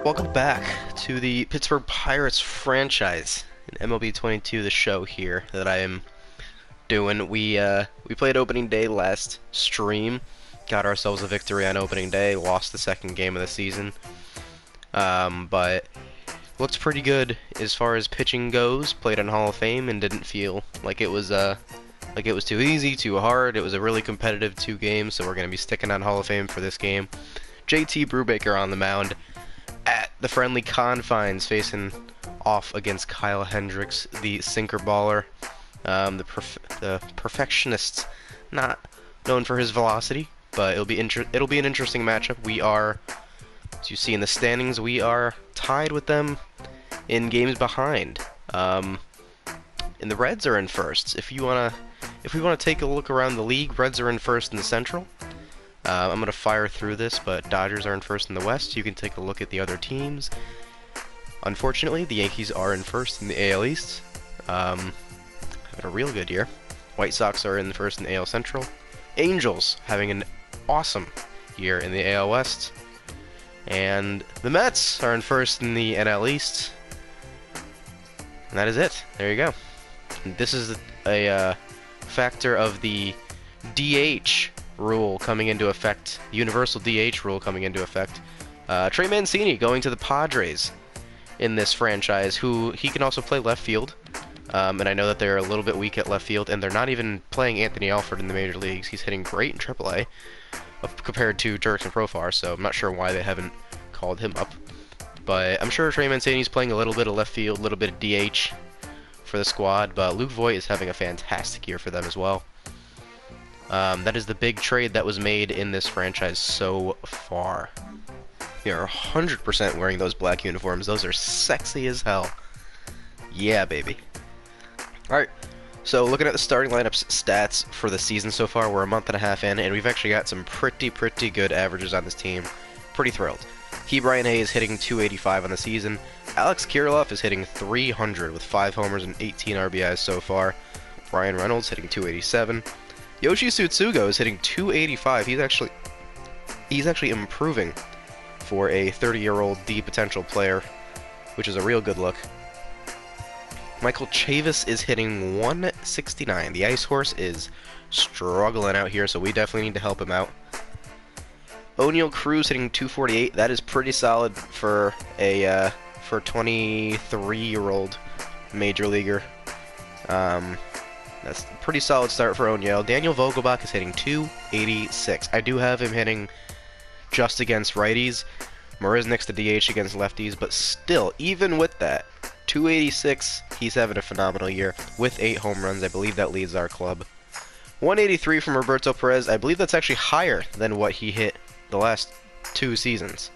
Welcome back to the Pittsburgh Pirates franchise in MLB 22, the show here that I am doing. We played opening day last stream, got ourselves a victory on opening day, lost the second game of the season, but looked pretty good as far as pitching goes. Played on Hall of Fame and didn't feel like it was too easy, too hard. It was a really competitive 2 games, so we're gonna be sticking on Hall of Fame for this game. JT Brubaker on the mound at the friendly confines, facing off against Kyle Hendricks, the sinkerballer, the perfectionist, not known for his velocity, but it'll be an interesting matchup. We are, as you see in the standings, we are tied with them in games behind. And the Reds are in first. If we want to take a look around the league, Reds are in first in the Central. I'm going to fire through this, but Dodgers are in first in the West. You can take a look at the other teams. Unfortunately, the Yankees are in first in the AL East. Having a real good year. White Sox are in first in the AL Central. Angels having an awesome year in the AL West. And the Mets are in first in the NL East. And that is it. There you go. And this is a factor of the DH rule coming into effect, universal DH rule coming into effect. Trey Mancini going to the Padres in this franchise, who he can also play left field. And I know that they're a little bit weak at left field, and they're not even playing Anthony Alford in the major leagues. He's hitting great in AAA compared to Jurickson Profar, so I'm not sure why they haven't called him up. But I'm sure Trey Mancini's playing a little bit of left field, a little bit of DH for the squad, but Luke Voit is having a fantastic year for them as well. That is the big trade that was made in this franchise so far. They are 100% wearing those black uniforms. Those are sexy as hell. Yeah, baby. Alright, so looking at the starting lineup's stats for the season so far, we're a month and a half in, and we've actually got some pretty good averages on this team. Pretty thrilled. Brian Hayes hitting 285 on the season. Alex Kirilloff is hitting 300 with 5 homers and 18 RBIs so far. Brian Reynolds hitting 287. Yoshi Tsutsugo is hitting 285. He's actually improving for a 30-year-old D potential player, which is a real good look. Michael Chavis is hitting 169. The Ice Horse is struggling out here, so we definitely need to help him out. O'Neal Cruz hitting 248. That is pretty solid for a 23-year-old major leaguer. That's a pretty solid start for O'Neal. Daniel Vogelbach is hitting 286. I do have him hitting just against righties. Marisnick's the DH against lefties, but still, even with that, 286, he's having a phenomenal year with 8 home runs. I believe that leads our club. 183 from Roberto Perez. I believe that's actually higher than what he hit the last 2 seasons.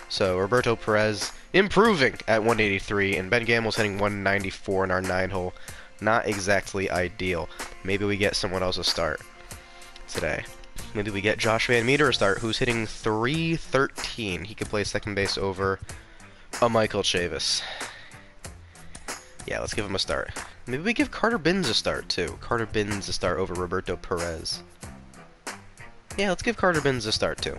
So Roberto Perez improving at 183, and Ben Gamel's hitting 194 in our 9-hole. Not exactly ideal. Maybe we get someone else a start today. Maybe we get Josh Van Meter a start, who's hitting 313. He could play second base over a Michael Chavis. Yeah, let's give him a start. Maybe we give Carter Binns a start, too. Carter Binns a start over Roberto Perez. Yeah, let's give Carter Binns a start, too.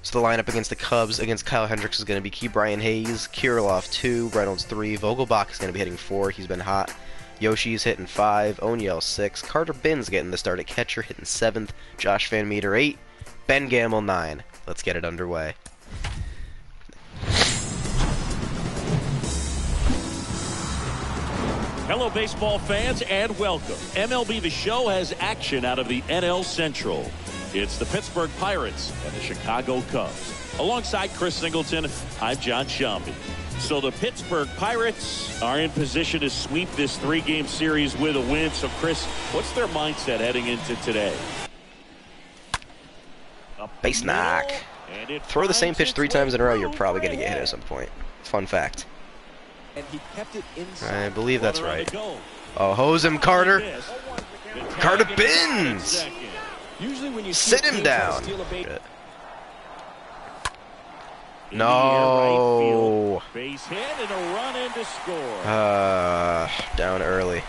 So the lineup against the Cubs, against Kyle Hendricks, is going to be Brian Hayes, Kirilloff 2, Reynolds 3, Vogelbach is going to be hitting 4, he's been hot. Yoshi's hitting 5, O'Neal 6, Carter Binns getting the start at catcher, hitting 7th, Josh Van Meter 8, Ben Gamel 9. Let's get it underway. Hello, baseball fans, and welcome. MLB The Show has action out of the NL Central. It's the Pittsburgh Pirates and the Chicago Cubs. Alongside Chris Singleton, I'm John Shambi. So the Pittsburgh Pirates are in position to sweep this 3-game series with a win. So, Chris, what's their mindset heading into today? Base knock. Throw the same pitch 3 times in a row, you're probably going to get hit at some point. Fun fact. And he kept it inside. I believe that's right. Oh, hose him, Carter. Carter Binns. Usually when you sit him down. No. Base hit and a run in to score. Down early.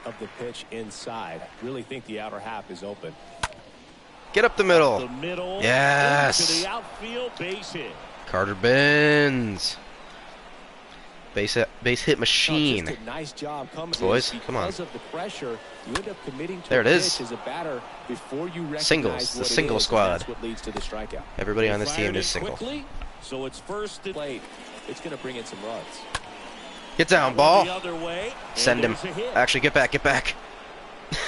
Of the pitch inside. Really think the outer half is open. Get up the middle. The middle. Yes. To the outfield, base hit. Carter Benz. Base hit machine. Just a nice job coming Boys, come on. Because of the pressure, you end up committing to There it a is. pitch as a batter before you recognize Singles, the what it single is, and squad. That's what leads to the strikeout. Everybody on this team Fired is in single. quickly, so it's first and Plate. It's going to bring in some runs. Get down, the ball. other way, and Send him. there's a hit. Actually, get back, get back. And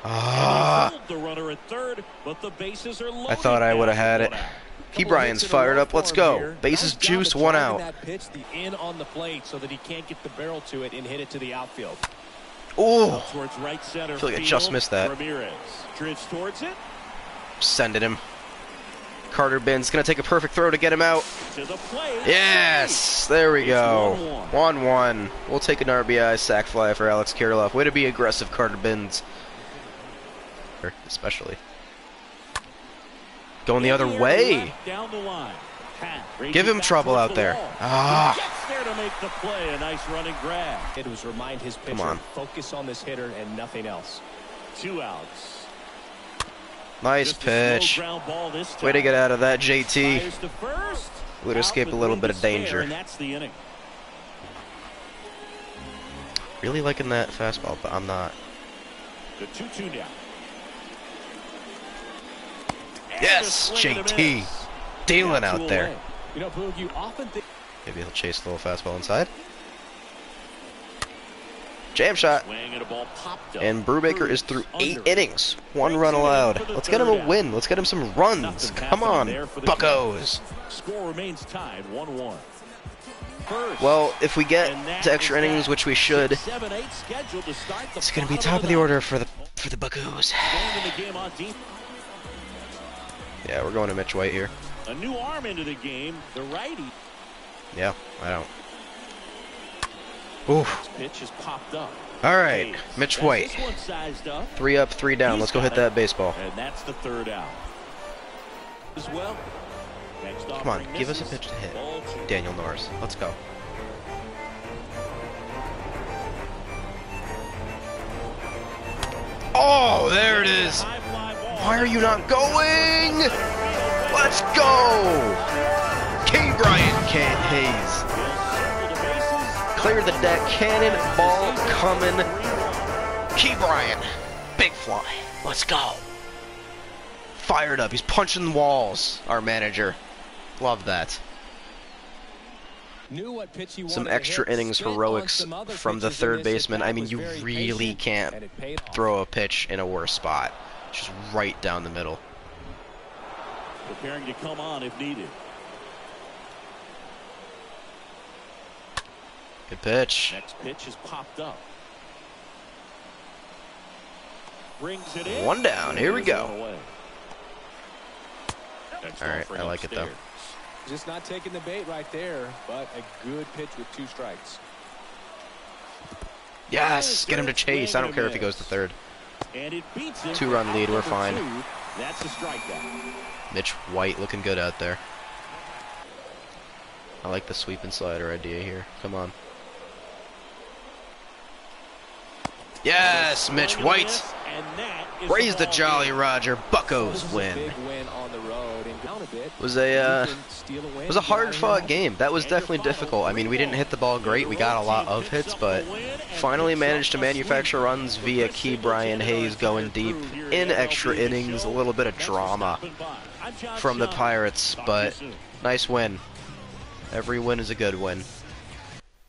Ah. they hold the runner at third, but the bases are loaded I thought I now would have had with it. one out. Key Bryan's fired up. Let's go. Bases Nice job juiced, of one driving out. That pitch, the in on the plate, so that he can't get the barrel to it and hit it to the outfield. Ooh. Towards right center I feel like I field, just missed that. Ramirez drifts towards it Sending him. Carter Ben's gonna take a perfect throw to get him out. to the plate. Yes, there we It's go. 1-1. We'll take an RBI sac fly for Alex Kirilloff. Way to be aggressive, Carter Benz. Especially. Going the other way. Down the line. Give him trouble out there. Ah. Gets there to make the play. A nice running grab. It was remind his pitcher, on. focus on this hitter and nothing else. 2 outs. Nice Just a slow pitch. ground ball this Way to time. get out of that, JT. Fires to first. Would escape Out a little with bit room of to spare, danger. And that's the inning. Really liking that fastball, but I'm not. The 2-2 now. And Yes, a swing and a JT. miss. Dealing Two out there. away. You know, Boog, you often think Maybe he'll chase the little fastball inside. Jam shot. Swing and a ball popped up. And Brubaker is through 8 Under. innings. 1 Brings run it in allowed. for the Let's get him a third out. win. Let's get him some runs. Nothing Come happening on, there for the buckos. Score remains tied, 1-1. First, Well, if we get and that to extra is innings, that. which we should, 6-7-8 scheduled to start the it's going to be bottom top of the ninth. order for the buckos. Going in the game on deep. Yeah, we're going to Mitch White here. A new arm into the game, the righty. Yeah, I don't. Oof. Pitch has popped up. All right, Hayes Mitch got White. This one sized up. 3 up, 3 down. He's Let's go got hit that it. baseball. And that's the third out. As well. Next Come on, offering give us a misses. pitch to hit. Ball 2. Daniel Norris. Let's go. Oh, there it is. High fly ball. Why are you not going? Let's go. K. Bryant can't Hayes. He'll circle the bases. Clear the deck. Cannon ball coming. Key Bryant. Big fly. Let's go. Fired up. He's punching walls. Our manager. Love that. knew what pitch he Some wanted to extra hit, innings spit on heroics some other from the pitches in third this baseman. I at-bat, mean, was you very really patient, can't and it paid off. throw a pitch in a worse spot. Just right down the middle. Preparing to come on if needed. Good pitch. Next pitch has popped up. Brings it in. 1 down. Here we There's go. one away. Next All right, offering I like it, though. upstairs. Just not taking the bait right there, but a good pitch with 2 strikes. Yes, get him to chase. I don't care if he goes to third. And it beats him 2-run for lead, we're out number fine. 2. That's a strikeout. Mitch White looking good out there. I like the sweep and slider idea here. Come on. Yes, Mitch White. And that is Raise the ball Jolly game. Roger. This Buckos is a win. big win on the road and down a bit. Was You a can steal a win, was a get out of hard-fought here. game. That was definitely difficult. I mean, we didn't hit the ball great. We got a lot of hits, but finally managed to manufacture runs via Key Bryan Hayes going deep in extra innings. A little bit of drama from the Pirates, but nice win. Every win is a good win.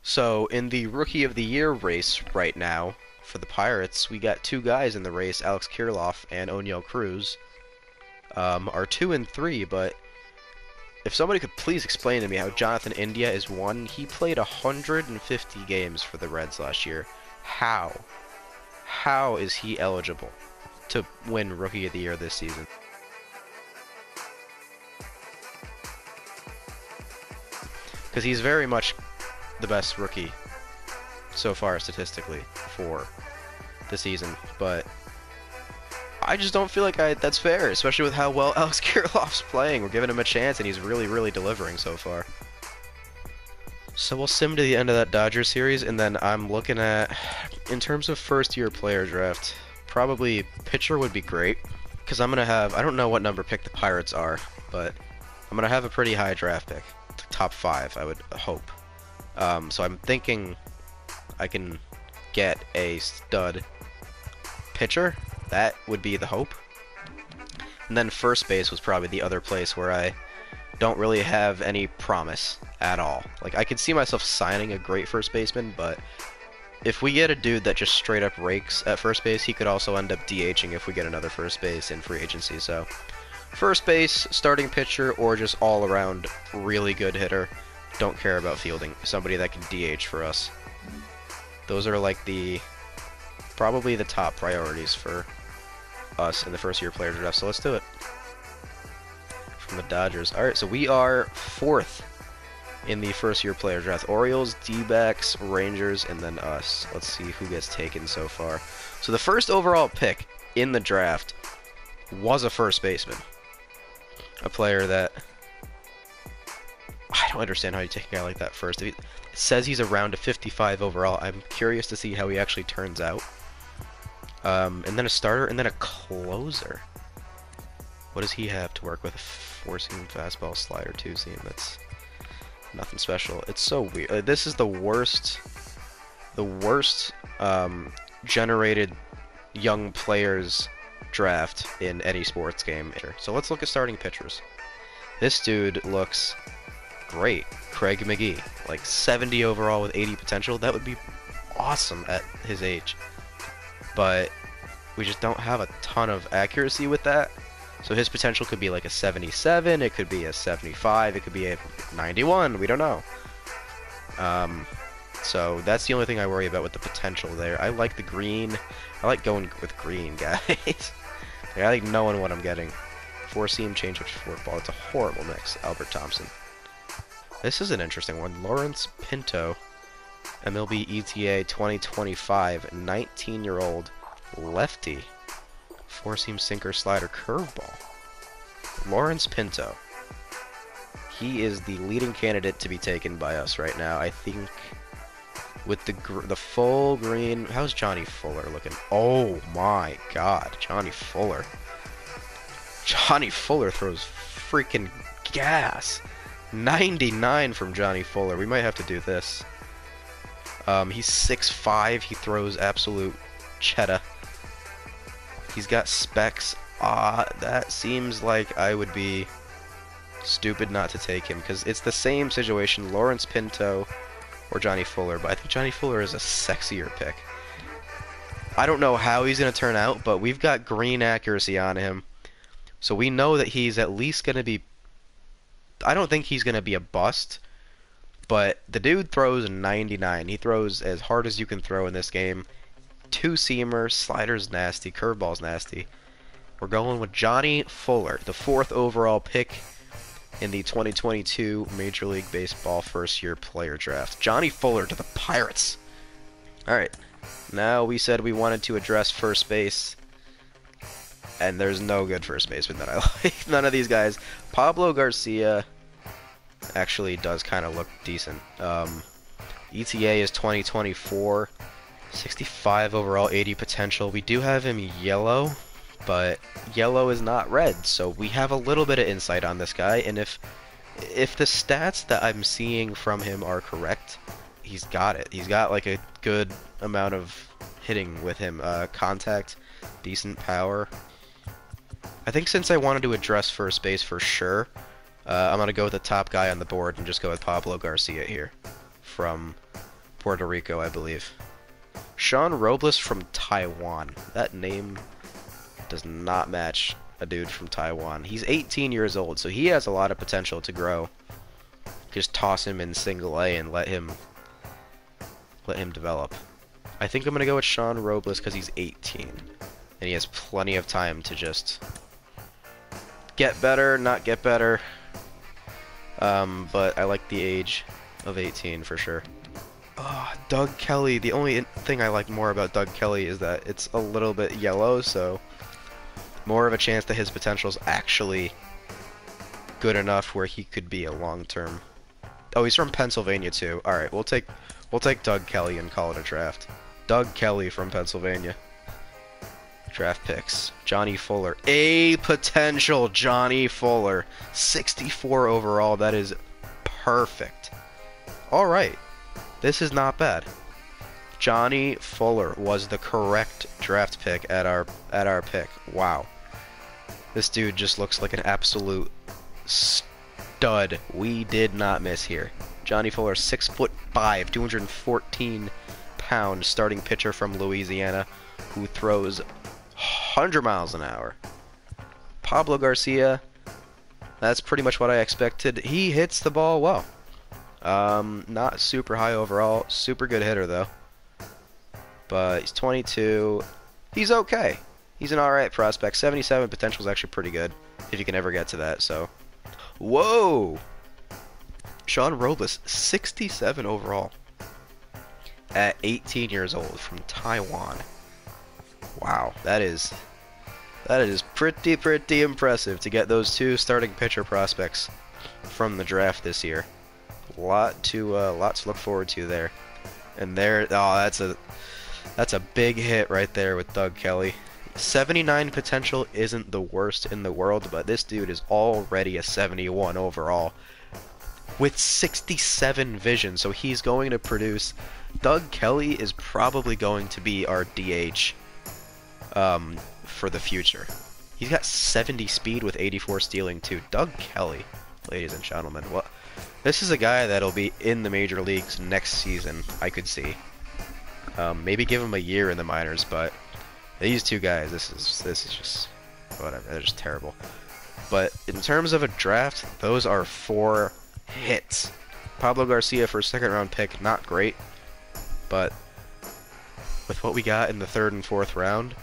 So, in the Rookie of the Year race right now, for the Pirates, we got 2 guys in the race, Alex Kirilloff and Oniel Cruz. Are 2 and 3, but if somebody could please explain to me how Jonathan India is 1, he played 150 games for the Reds last year. How? How is he eligible to win Rookie of the Year this season? Because he's very much the best rookie so far statistically for the season, but I just don't feel like that's fair, especially with how well Alex Kirilloff's playing. We're giving him a chance, and he's really, really delivering so far. So we'll sim to the end of that Dodgers series, and then I'm looking at, in terms of first-year player draft, probably pitcher would be great, because I'm going to have, I don't know what number pick the Pirates are, but I'm gonna have a pretty high draft pick, top 5, I would hope. So I'm thinking I can get a stud pitcher. That would be the hope. And then first base was probably the other place where I don't really have any promise at all. Like, I could see myself signing a great first baseman, but if we get a dude that just straight up rakes at first base, he could also end up DHing if we get another first base in free agency. So, first base, starting pitcher, or just all around really good hitter. Don't care about fielding. Somebody that can DH for us. Those are like probably the top priorities for us in the first year player draft. So let's do it. From the Dodgers. Alright, so we are 4th in the first year player draft. Orioles, D-backs, Rangers, and then us. Let's see who gets taken so far. So the first overall pick in the draft was a first baseman. A player that I don't understand how you take a guy like that first. It says he's around a 55 overall. I'm curious to see how he actually turns out. And then a starter, and then a closer. What does he have to work with? A 4-seam fastball, slider, 2-seam. That's nothing special. It's so weird. This is the worst generated young players draft in any sports game. So let's look at starting pitchers. This dude looks great. Craig McGee, like 70 overall with 80 potential. That would be awesome at his age. But we just don't have a ton of accuracy with that. So his potential could be like a 77, it could be a 75, it could be a 91, we don't know. So that's the only thing I worry about with the potential there. I like the green. I like going with green, guys. Like, I like knowing what I'm getting. 4-seam, change-up, forkball. It's a horrible mix. Albert Thompson. This is an interesting one. Lawrence Pinto, MLB ETA 2025, 19-year-old lefty. 4-seam, sinker, slider, curveball. Lawrence Pinto. He is the leading candidate to be taken by us right now. I think with the full green. How's Johnny Fuller looking? Oh my God, Johnny Fuller. Johnny Fuller throws freaking gas. 99 from Johnny Fuller. We might have to do this. He's 6'5". He throws absolute cheddar. He's got specs. That seems like I would be stupid not to take him, because it's the same situation, Lawrence Pinto or Johnny Fuller, but I think Johnny Fuller is a sexier pick. I don't know how he's going to turn out, but we've got green accuracy on him, so we know that he's at least going to be... I don't think he's going to be a bust, but the dude throws 99. He throws as hard as you can throw in this game. 2-seamer, slider's nasty, curveball's nasty. We're going with Johnny Fuller, the 4th overall pick in the 2022 Major League Baseball first-year player draft. Johnny Fuller to the Pirates. Alright, now we said we wanted to address first base, and there's no good first baseman that I like. None of these guys. Pablo Garcia actually does kind of look decent. ETA is 2024, 65 overall, 80 potential. We do have him yellow, but yellow is not red, so we have a little bit of insight on this guy, and if the stats that I'm seeing from him are correct, he's got it. He's got like a good amount of hitting with him, contact, decent power. I think since I wanted to address first base for sure, I'm going to go with the top guy on the board and just go with Pablo Garcia here, from Puerto Rico, I believe. Sean Robles from Taiwan. That name does not match a dude from Taiwan. He's 18 years old, so he has a lot of potential to grow. Just toss him in single A and let him develop. I think I'm going to go with Sean Robles because he's 18, and he has plenty of time to just get better, not get better. But I like the age of 18 for sure. Doug Kelly. The only thing I like more about Doug Kelly is that it's a little bit yellow, so more of a chance that his potential is actually good enough where he could be a long-term. Oh, he's from Pennsylvania too. All right, we'll take Doug Kelly and call it a draft. Doug Kelly from Pennsylvania. Draft picks. Johnny Fuller. A potential Johnny Fuller. 64 overall. That is perfect. Alright. This is not bad. Johnny Fuller was the correct draft pick at our pick. Wow. This dude just looks like an absolute stud. We did not miss here. Johnny Fuller, 6'5", 214-pound starting pitcher from Louisiana who throws 100 miles an hour. Pablo Garcia, that's pretty much what I expected. He hits the ball well. Not super high overall. Super good hitter, though. But he's 22. He's okay. He's an alright prospect. 77 potential is actually pretty good, if you can ever get to that, so. Whoa! Sean Robles, 67 overall. At 18 years old from Taiwan. Wow, that is pretty impressive to get those two starting pitcher prospects from the draft this year. Lot to look forward to there. And there, oh, that's a big hit right there with Doug Kelly. 79 potential isn't the worst in the world, but this dude is already a 71 overall with 67 vision, so he's going to produce. Doug Kelly is probably going to be our DH for the future. He's got 70 speed with 84 stealing too. Doug Kelly, ladies and gentlemen. What? This is a guy that'll be in the major leagues next season, I could see. Maybe give him a year in the minors, but these two guys, this is just whatever. They're just terrible. But in terms of a draft, those are 4 hits. Pablo Garcia for a second-round pick, not great, but with what we got in the 3rd and 4th round,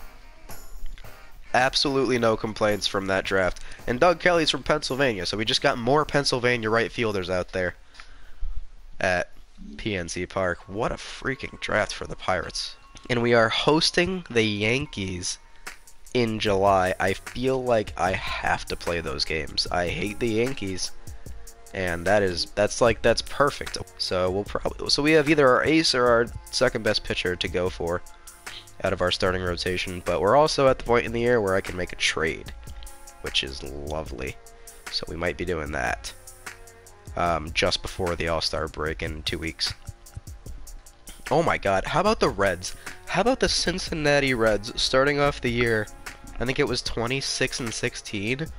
absolutely no complaints from that draft. And Doug Kelly's from Pennsylvania, so we just got more Pennsylvania right fielders out there at PNC Park. What a freaking draft for the Pirates. And we are hosting the Yankees in July. I feel like I have to play those games. I hate the Yankees, and that's perfect. So we have either our ace or our second best pitcher to go for out of our starting rotation, but we're also at the point in the year where I can make a trade, which is lovely. So we might be doing that just before the All-Star break in 2 weeks. Oh my god, how about the Reds? How about the Cincinnati Reds starting off the year? I think it was 26-16.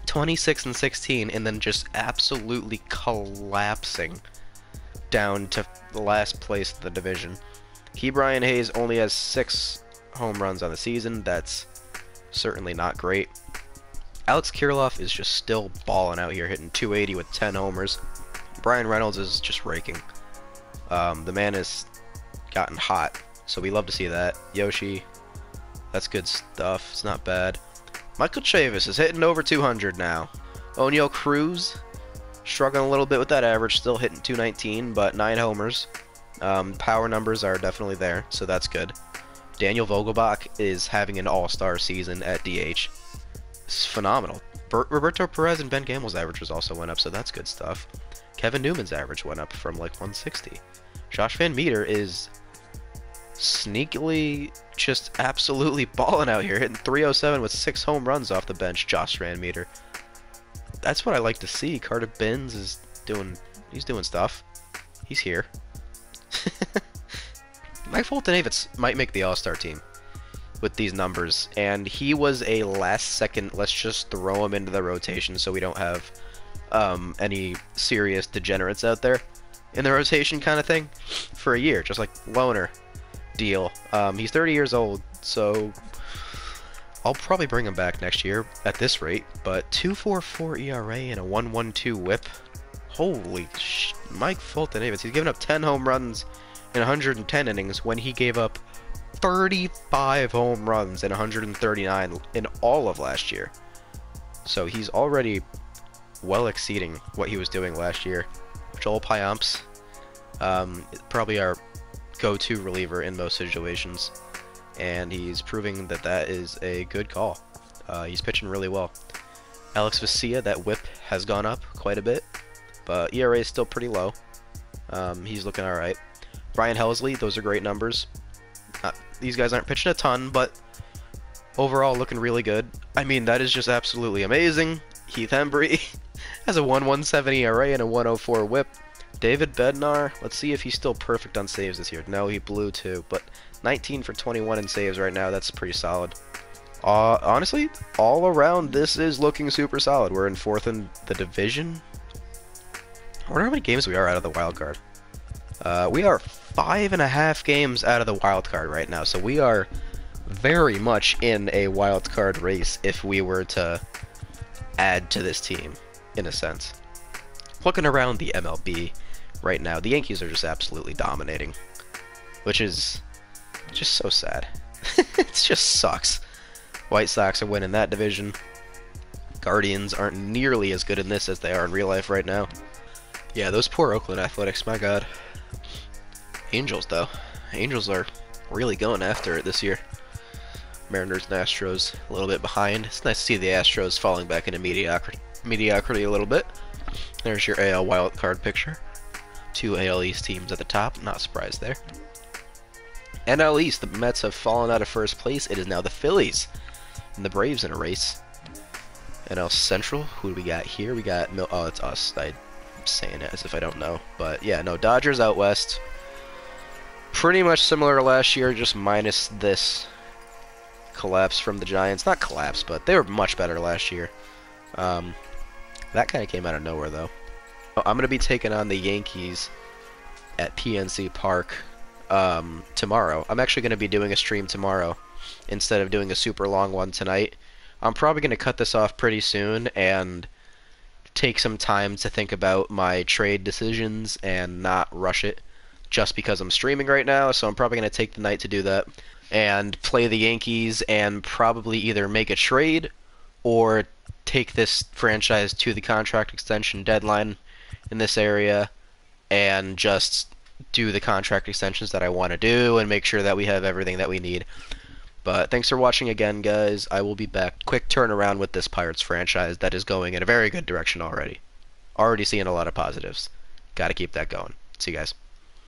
26-16, and then just absolutely collapsing down to the last place of the division. Ke'Bryan Hayes only has 6 home runs on the season. That's certainly not great. Alex Kirilloff is just still balling out here, hitting 280 with 10 homers. Brian Reynolds is just raking. The man has gotten hot, so we love to see that. Yoshi, that's good stuff. It's not bad. Michael Chavis is hitting over 200 now. O'Neal Cruz, struggling a little bit with that average, still hitting 219, but 9 homers. Power numbers are definitely there, so that's good. Daniel Vogelbach is having an all-star season at DH. It's phenomenal. Roberto Perez and Ben Gamble's averages also went up, so that's good stuff. Kevin Newman's average went up from like 160. Josh Van Meter is sneakily just absolutely balling out here, hitting 307 with 6 home runs off the bench. Josh Van Meter. That's what I like to see. Carter Binns is doing stuff. He's here. Mike Fulton-Avitz might make the All-Star team with these numbers, and he was a last-second, let's just throw him into the rotation so we don't have any serious degenerates out there in the rotation kind of thing for a year, just like loaner deal. He's 30 years old, so I'll probably bring him back next year at this rate, but 2.44 ERA and a 1.12 whip. Holy Mike Fulton-Avitz, he's given up 10 home runs in 110 innings when he gave up 35 home runs and 139 in all of last year. So he's already well exceeding what he was doing last year. Joel Payamps, probably our go-to reliever in most situations, and he's proving that that is a good call. He's pitching really well. Alex Vesia, that whip has gone up quite a bit, but ERA is still pretty low. He's looking alright. Brian Helsley, those are great numbers. These guys aren't pitching a ton, but overall looking really good. I mean, that is just absolutely amazing. Heath Hembry has a 1.170 ERA and a 1.04 WHIP. David Bednar, let's see if he's still perfect on saves this year. No, he blew too, but 19 for 21 in saves right now. That's pretty solid. Honestly, all around, this is looking super solid. We're in 4th in the division. I wonder how many games we are out of the wild card. We are 5.5 games out of the wild card right now, so we are very much in a wild card race if we were to add to this team, in a sense. Looking around the MLB right now, the Yankees are just absolutely dominating, which is just so sad. It just sucks. White Sox are winning that division. Guardians aren't nearly as good in this as they are in real life right now. Yeah, those poor Oakland Athletics, my god. Angels, though. Angels are really going after it this year. Mariners and Astros a little bit behind. It's nice to see the Astros falling back into mediocrity a little bit. There's your AL wildcard picture. 2 AL East teams at the top. Not surprised there. NL East, the Mets have fallen out of first place. It is now the Phillies and the Braves in a race. NL Central, who do we got here? We got oh, it's us. I'm saying it as if I don't know. But yeah, no, Dodgers out west. Pretty much similar to last year, just minus this collapse from the Giants. Not collapse, but they were much better last year. That kind of came out of nowhere, though. I'm going to be taking on the Yankees at PNC Park tomorrow. I'm actually going to be doing a stream tomorrow instead of doing a super long one tonight. I'm probably going to cut this off pretty soon and take some time to think about my trade decisions and not rush it just because I'm streaming right now. So I'm probably going to take the night to do that and play the Yankees and probably either make a trade or take this franchise to the contract extension deadline in this area and just do the contract extensions that I want to do and make sure that we have everything that we need. But thanks for watching again, guys. I will be back. Quick turnaround with this Pirates franchise that is going in a very good direction already. Already seeing a lot of positives. Got to keep that going. See you guys.